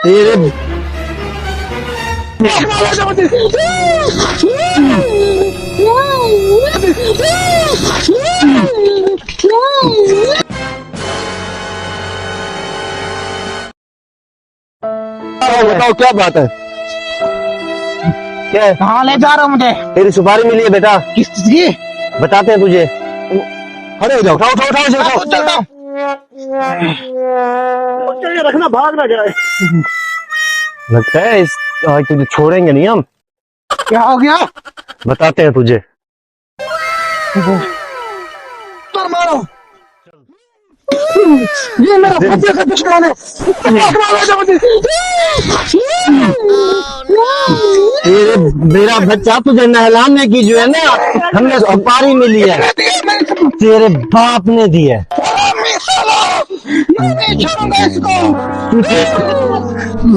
तेरे बताओ क्या बात है? क्या है? कहाँ ले जा रहा हूँ मुझे? तेरी सुपारी मिली है बेटा, किस चीज की? बताते हैं तुझे। खड़े हो जाओ, उठाओ उठाओ उठाओ उठाओ। चलता हूँ। रखना, भाग ना जाए। लगता है इस आज तुझे छोड़ेंगे नहीं हम। क्या हो गया? बताते हैं तुझे। तर मारो। ये मेरा बच्चे का दुश्मन है। तेरे मेरा बच्चा तुझे नहलाने की जो है ना, हमने सुपारी मिली है, तेरे बाप ने दी है। मैं नहीं छोड़ूंगा इसको।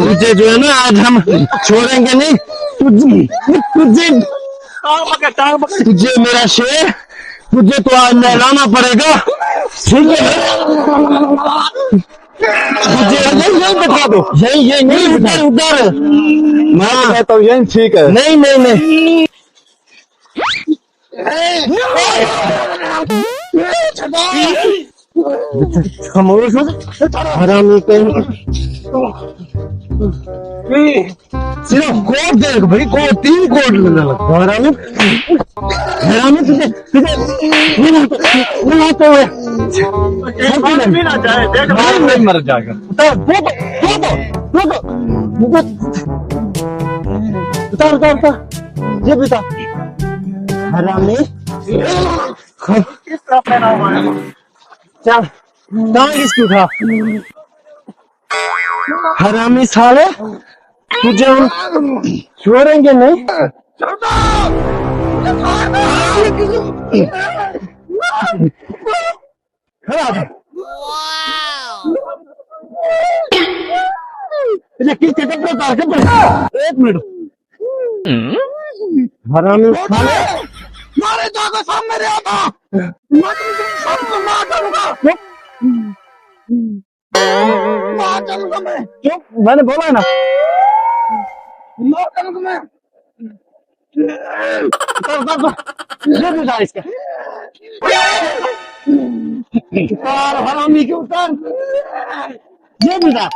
तुझे जो है ना आज हम छोड़ेंगे नहीं। तुझे मेरा शेर, तुझे तो आज नहलाना पड़ेगा, ठीक है? तुझे यही बता दो, यही नहीं, उधर उधर। मैं कहता हूँ यही ठीक है। नहीं नहीं नहीं, खामोश हो, हरामी कहीं। सिर्फ कोड देख भाई, कोड 3 कोड लेने लगा हरामी। हरामी तुझे मिलाते हुए नहीं मर जाएगा। उतार उतार उतार, ये बता हरामी। चल कहाँ किसको था हरामी साले, तुझे हम छोड़ेंगे नहीं। एक मिनट, हरामी साले, मारे जाकर सामने रहा था। मैं तुमको सबको मार डालूंगा। मार डालूंगा मैं। क्यों? मैंने बोला ना, मार डालूंगा मैं। ये भी था इसका। उतार हरामी के उतार, ये भी था।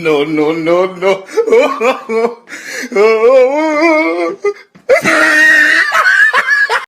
No, no, no, no.